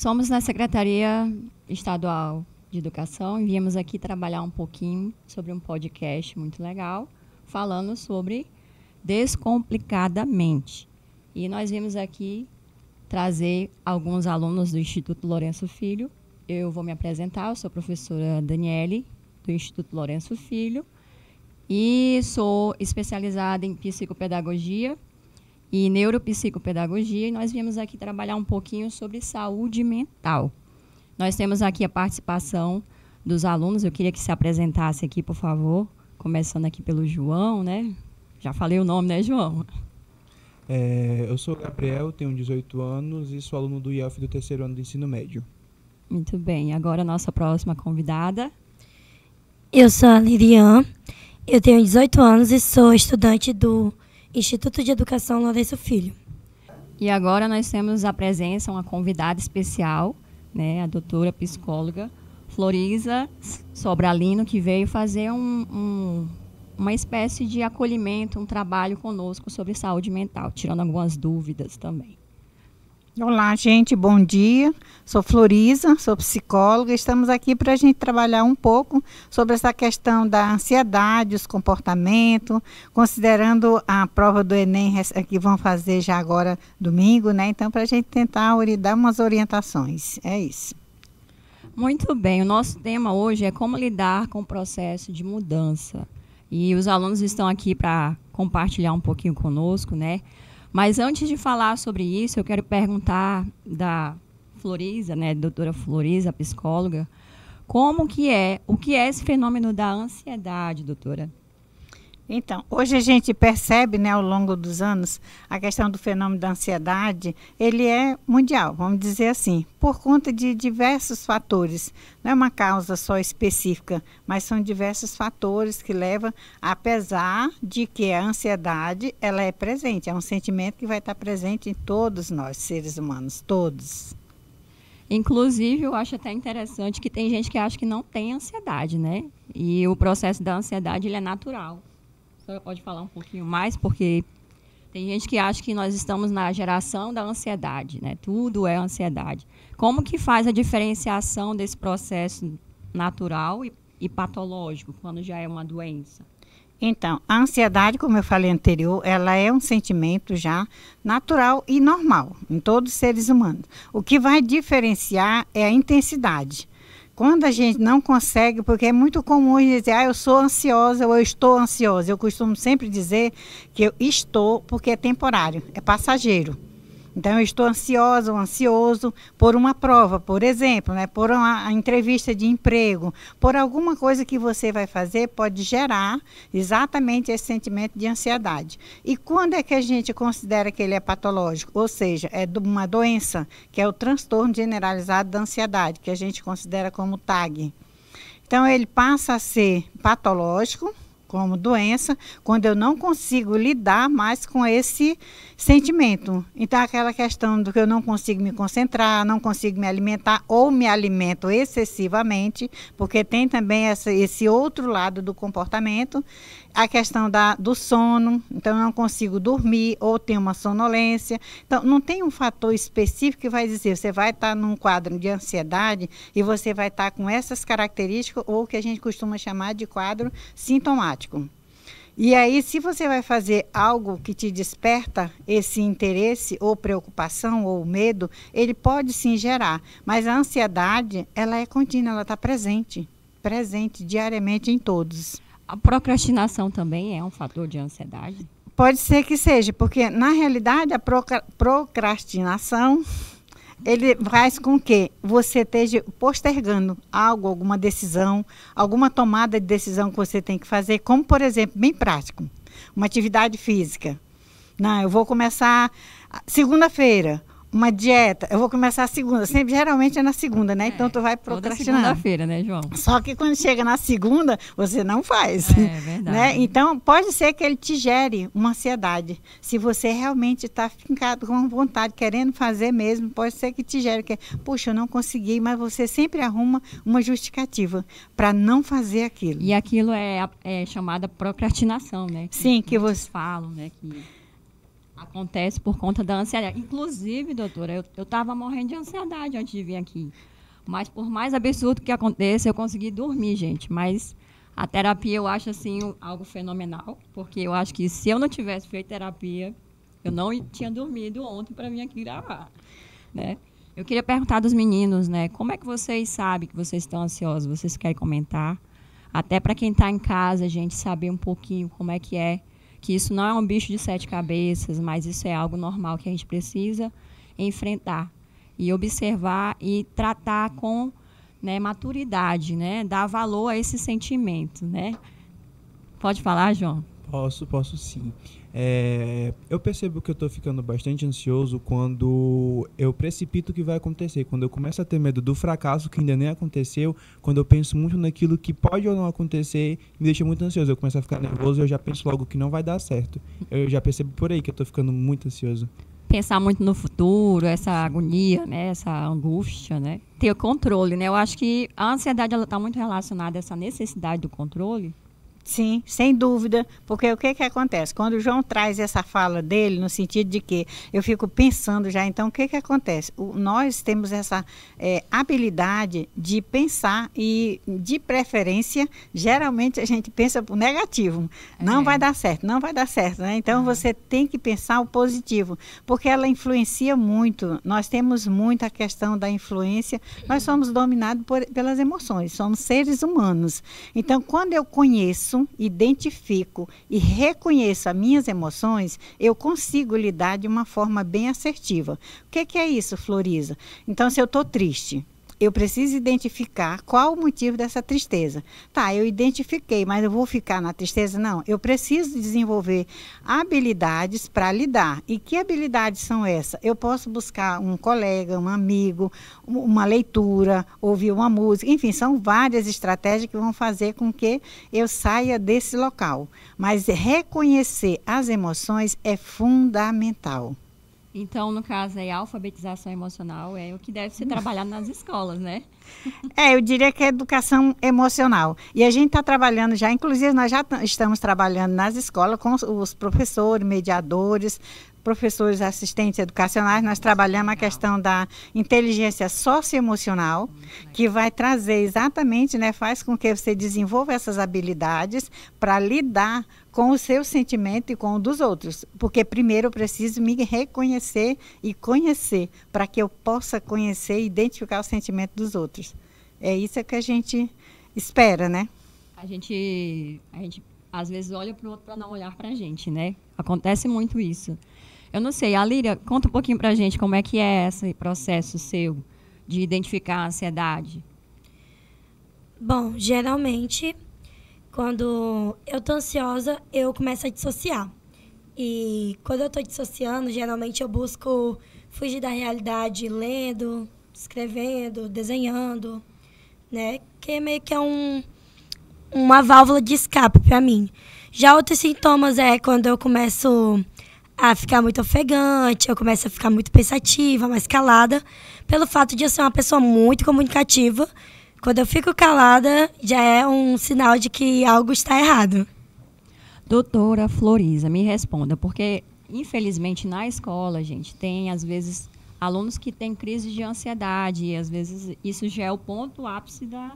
Somos na Secretaria Estadual de Educação e viemos aqui trabalhar um pouquinho sobre um podcast muito legal, falando sobre Descomplicadamente. E nós viemos aqui trazer alguns alunos do Instituto Lourenço Filho. Eu vou me apresentar, eu sou a professora Daniele, do Instituto Lourenço Filho, e sou especializada em psicopedagogia e neuropsicopedagogia, e nós viemos aqui trabalhar um pouquinho sobre saúde mental. Nós temos aqui a participação dos alunos. Eu queria que se apresentasse aqui, por favor, começando aqui pelo João, né? Já falei o nome, né, João? Eu sou o Gabriel, tenho 18 anos e sou aluno do IELF do 3º ano do ensino médio. Muito bem. Agora a nossa próxima convidada. Eu sou a Lirian, eu tenho 18 anos e sou estudante do Instituto de Educação Lourenço Filho. E agora nós temos a presença, uma convidada especial, né, a doutora psicóloga Floriza Sobralino, que veio fazer uma espécie de acolhimento, um trabalho conosco sobre saúde mental, tirando algumas dúvidas também. Olá, gente, bom dia. Sou Floriza, sou psicóloga. Estamos aqui para a gente trabalhar um pouco sobre essa questão da ansiedade, os comportamentos, considerando a prova do Enem que vão fazer já agora domingo, né? Então, para a gente tentar dar umas orientações. É isso. Muito bem. O nosso tema hoje é como lidar com o processo de mudança. E os alunos estão aqui para compartilhar um pouquinho conosco, né? Mas antes de falar sobre isso, eu quero perguntar da Floriza, né, doutora Floriza, psicóloga, o que é esse fenômeno da ansiedade, doutora? Então, hoje a gente percebe, né, ao longo dos anos, a questão do fenômeno da ansiedade, ele é mundial, vamos dizer assim, por conta de diversos fatores. Não é uma causa só específica, mas são diversos fatores que levam, apesar de que a ansiedade, ela é presente, é um sentimento que vai estar presente em todos nós, seres humanos, todos. Inclusive, eu acho até interessante que tem gente que acha que não tem ansiedade, né? E o processo da ansiedade, ele é natural. A senhora pode falar um pouquinho mais, porque tem gente que acha que nós estamos na geração da ansiedade, né? Tudo é ansiedade. Como que faz a diferenciação desse processo natural e patológico, quando já é uma doença? Então, a ansiedade, como eu falei anterior, ela é um sentimento já natural e normal em todos os seres humanos. O que vai diferenciar é a intensidade. Quando a gente não consegue, porque é muito comum hoje dizer, eu sou ansiosa ou eu estou ansiosa. Eu costumo sempre dizer que eu estou porque é temporário, é passageiro. Então, eu estou ansiosa ou ansioso por uma prova, por exemplo, né, por uma entrevista de emprego, por alguma coisa que você vai fazer, pode gerar exatamente esse sentimento de ansiedade. E quando é que a gente considera que ele é patológico? Ou seja, é uma doença, que é o transtorno generalizado da ansiedade, que a gente considera como TAG. Então, ele passa a ser patológico, como doença, quando eu não consigo lidar mais com esse sentimento. Então, aquela questão do que eu não consigo me concentrar, não consigo me alimentar ou me alimento excessivamente, porque tem também esse outro lado do comportamento, a questão do sono, então eu não consigo dormir ou tenho uma sonolência. Então, não tem um fator específico que vai dizer, você vai estar num quadro de ansiedade e você vai estar com essas características ou o que a gente costuma chamar de quadro sintomático. E aí, se você vai fazer algo que te desperta esse interesse ou preocupação ou medo, ele pode sim gerar. Mas a ansiedade, ela é contínua, ela está presente diariamente em todos. A procrastinação também é um fator de ansiedade? Pode ser que seja, porque na realidade a procrastinação, ele faz com que você esteja postergando algo, alguma decisão, alguma tomada de decisão que você tem que fazer, como por exemplo, bem prático, uma atividade física. Não, eu vou começar segunda-feira. Uma dieta, eu vou começar a segunda, sempre, geralmente é na segunda, né? Então tu vai procrastinando. Toda segunda-feira, né, João? Só que quando chega na segunda, você não faz. É verdade. Né? Então pode ser que ele te gere uma ansiedade. Se você realmente está fincado com vontade, querendo fazer mesmo, pode ser que te gere, que, puxa, eu não consegui, mas você sempre arruma uma justificativa para não fazer aquilo. E aquilo é chamada procrastinação, né? Sim, que você falam, né? Que Acontece por conta da ansiedade. Inclusive, doutora, eu estava morrendo de ansiedade antes de vir aqui. Mas por mais absurdo que aconteça, eu consegui dormir, gente. Mas a terapia eu acho assim algo fenomenal, porque eu acho que se eu não tivesse feito terapia, eu não tinha dormido ontem para vir aqui gravar, né? Eu queria perguntar dos meninos, né? Como é que vocês sabem que vocês estão ansiosos? Vocês querem comentar? Até para quem está em casa, a gente saber um pouquinho como é, que isso não é um bicho de 7 cabeças, mas isso é algo normal que a gente precisa enfrentar e observar e tratar com, né, maturidade, né? Dar valor a esse sentimento, né? Pode falar, João? Posso sim. Eu percebo que eu estou ficando bastante ansioso quando eu precipito o que vai acontecer, quando eu começo a ter medo do fracasso que ainda nem aconteceu, quando eu penso muito naquilo que pode ou não acontecer, me deixa muito ansioso. Eu começo a ficar nervoso e eu já penso logo que não vai dar certo. Eu já percebo por aí que eu estou ficando muito ansioso. Pensar muito no futuro, essa agonia, né, essa angústia, né? Ter o controle, né? Eu acho que a ansiedade está muito relacionada a essa necessidade do controle. Sim, sem dúvida, porque o que acontece? Quando o João traz essa fala dele, no sentido de que eu fico pensando já, então o que acontece? Nós temos essa habilidade de pensar e, de preferência, geralmente a gente pensa para o negativo. Não vai dar certo, não vai dar certo, né? Então você tem que pensar o positivo, porque ela influencia muito. Nós temos muito a questão da influência, nós somos dominados pelas emoções, somos seres humanos. Então, quando eu conheço, identifico e reconheço as minhas emoções, eu consigo lidar de uma forma bem assertiva. O que é isso, Floriza? Então, se eu estou triste, eu preciso identificar qual o motivo dessa tristeza. Tá, eu identifiquei, mas eu vou ficar na tristeza? Não, eu preciso desenvolver habilidades para lidar. E que habilidades são essas? Eu posso buscar um colega, um amigo, uma leitura, ouvir uma música, enfim, são várias estratégias que vão fazer com que eu saia desse local. Mas reconhecer as emoções é fundamental. Então, no caso, a alfabetização emocional é o que deve ser trabalhado nas escolas, né? Eu diria que é educação emocional. E a gente está trabalhando já, inclusive nós já estamos trabalhando nas escolas com os professores, mediadores, professores assistentes educacionais. Nós trabalhamos a questão da inteligência socioemocional, que vai trazer exatamente, né, faz com que você desenvolva essas habilidades para lidar com o seu sentimento e com o dos outros. Porque primeiro eu preciso me reconhecer e conhecer, para que eu possa conhecer e identificar o sentimento dos outros. É isso que a gente espera, né? A gente às vezes olha para o outro para não olhar para a gente, né? Acontece muito isso. Eu não sei, a Líria, conta um pouquinho para a gente como é que é esse processo seu de identificar a ansiedade. Bom, geralmente, quando eu tô ansiosa, eu começo a dissociar. E quando eu tô dissociando, geralmente eu busco fugir da realidade lendo, escrevendo, desenhando, né? Que meio que é uma válvula de escape para mim. Já outros sintomas é quando eu começo a ficar muito ofegante, eu começo a ficar muito pensativa, mais calada, pelo fato de eu ser uma pessoa muito comunicativa. Quando eu fico calada, já é um sinal de que algo está errado. Doutora Floriza, me responda, porque infelizmente na escola, gente, tem às vezes alunos que têm crise de ansiedade e às vezes isso já é o ponto ápice da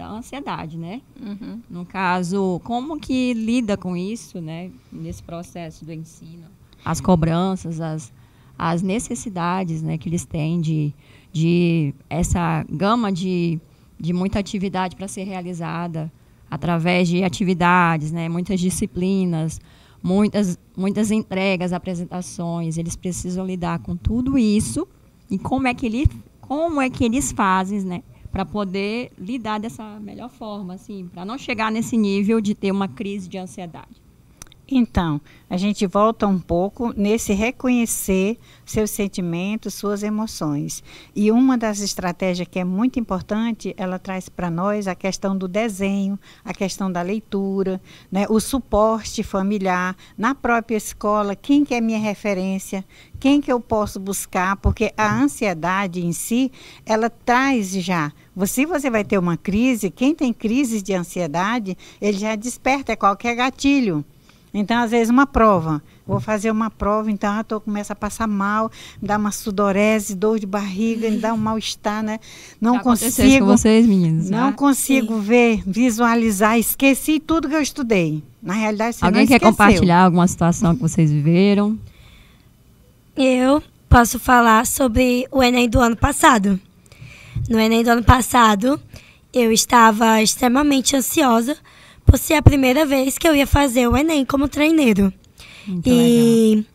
ansiedade, né? Uhum. No caso, como que lida com isso, né, nesse processo do ensino? As cobranças, as necessidades, né, que eles têm de essa gama de muita atividade para ser realizada através de atividades, né, muitas disciplinas, muitas entregas, apresentações. Eles precisam lidar com tudo isso e como é que eles fazem, né, para poder lidar dessa melhor forma, assim, para não chegar nesse nível de ter uma crise de ansiedade. Então, a gente volta um pouco nesse reconhecer seus sentimentos, suas emoções. E uma das estratégias que é muito importante, ela traz para nós a questão do desenho, a questão da leitura, né, o suporte familiar, na própria escola, quem que é minha referência, quem que eu posso buscar, porque a ansiedade em si, ela traz já. Se você vai ter uma crise, quem tem crises de ansiedade, ele já desperta qualquer gatilho. Então, às vezes, uma prova. Vou fazer uma prova, então começo a passar mal, me dá uma sudorese, dor de barriga, me dá um mal-estar, né? Não Já aconteceu isso consigo. com vocês, meninos? Não Já? consigo ver, visualizar, esqueci tudo que eu estudei. Na realidade, você Alguém não quer esqueceu. compartilhar alguma situação que vocês viveram? Eu posso falar sobre o Enem do ano passado. No Enem do ano passado, eu estava extremamente ansiosa por ser a primeira vez que eu ia fazer o Enem como treineiro. Muito legal. E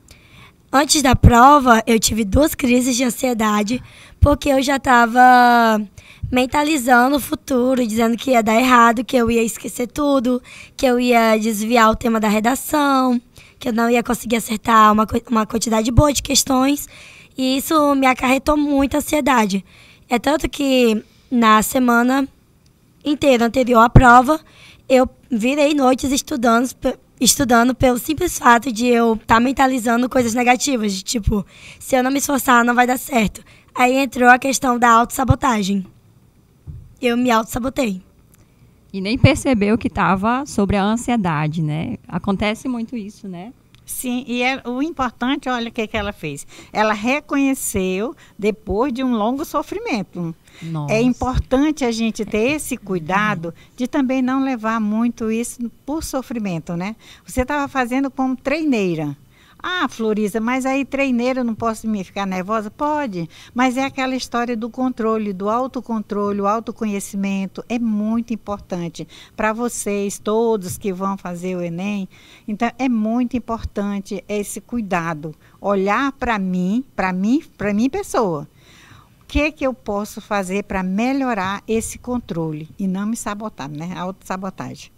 antes da prova, eu tive 2 crises de ansiedade, porque eu já estava mentalizando o futuro, dizendo que ia dar errado, que eu ia esquecer tudo, que eu ia desviar o tema da redação, que eu não ia conseguir acertar uma quantidade boa de questões. E isso me acarretou muita ansiedade. É tanto que na semana inteira anterior à prova, eu virei noites estudando pelo simples fato de eu estar mentalizando coisas negativas, de tipo, se eu não me esforçar, não vai dar certo. Aí entrou a questão da autossabotagem. Eu me autossabotei. E nem percebeu que estava sobre a ansiedade, né? Acontece muito isso, né? Sim, e o importante, olha o que ela fez. Ela reconheceu depois de um longo sofrimento. Nossa. É importante a gente ter esse cuidado de também não levar muito isso por sofrimento, né? Você estava fazendo como treineira. Ah, Florisa, mas aí treineira eu não posso me ficar nervosa? Pode, mas é aquela história do controle, do autocontrole, o autoconhecimento. É muito importante para vocês, todos que vão fazer o Enem. Então, é muito importante esse cuidado. Olhar para mim, pessoa. O que eu posso fazer para melhorar esse controle e não me sabotar, né? A autossabotagem.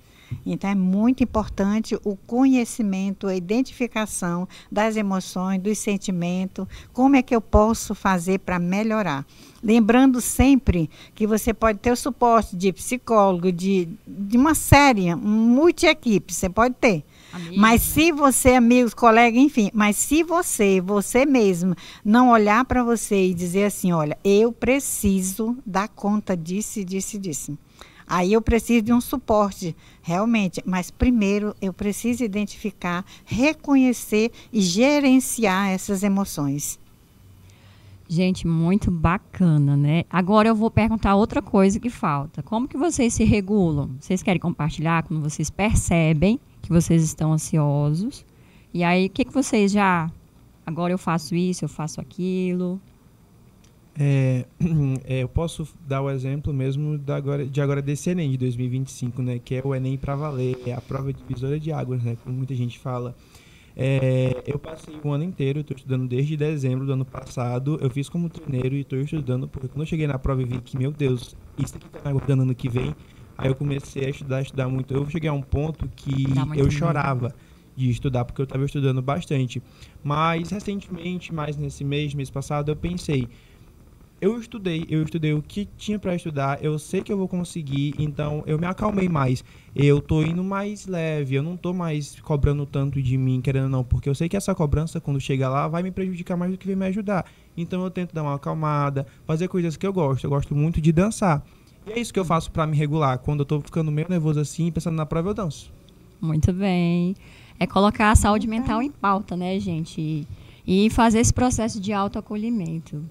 Então, é muito importante o conhecimento, a identificação das emoções, dos sentimentos, como é que eu posso fazer para melhorar. Lembrando sempre que você pode ter o suporte de psicólogo, de uma série, um multi-equipe, você pode ter. Amigos, Mas né? se você, amigos, colegas, enfim, mas se você mesmo não olhar para você e dizer assim, olha, eu preciso dar conta disso, disso e disso. Aí eu preciso de um suporte, realmente. Mas primeiro eu preciso identificar, reconhecer e gerenciar essas emoções. Gente, muito bacana, né? Agora eu vou perguntar outra coisa que falta. Como que vocês se regulam? Vocês querem compartilhar quando vocês percebem que vocês estão ansiosos? E aí, o que vocês já... Agora eu faço isso, eu faço aquilo... Eu posso dar o exemplo mesmo de agora desse Enem de 2025, né? Que é o Enem pra valer, é a prova divisora de águas, né? Como muita gente fala. Eu passei o ano inteiro, estou estudando desde dezembro do ano passado. Eu fiz como treineiro e estou estudando, porque quando eu cheguei na prova e vi que, meu Deus, isso aqui tá me aguardando ano que vem, aí eu comecei a estudar muito. Eu cheguei a um ponto que eu chorava de estudar, porque eu estava estudando bastante. Mas recentemente, mais nesse mês passado, eu pensei... Eu estudei o que tinha para estudar, eu sei que eu vou conseguir, então eu me acalmei mais. Eu tô indo mais leve, eu não tô mais cobrando tanto de mim, querendo ou não, porque eu sei que essa cobrança, quando chega lá, vai me prejudicar mais do que vai me ajudar. Então eu tento dar uma acalmada, fazer coisas que eu gosto muito de dançar. E é isso que eu faço para me regular. Quando eu tô ficando meio nervoso assim, pensando na prova, eu danço. Muito bem. É colocar a saúde mental em pauta, né, gente? E fazer esse processo de autoacolhimento.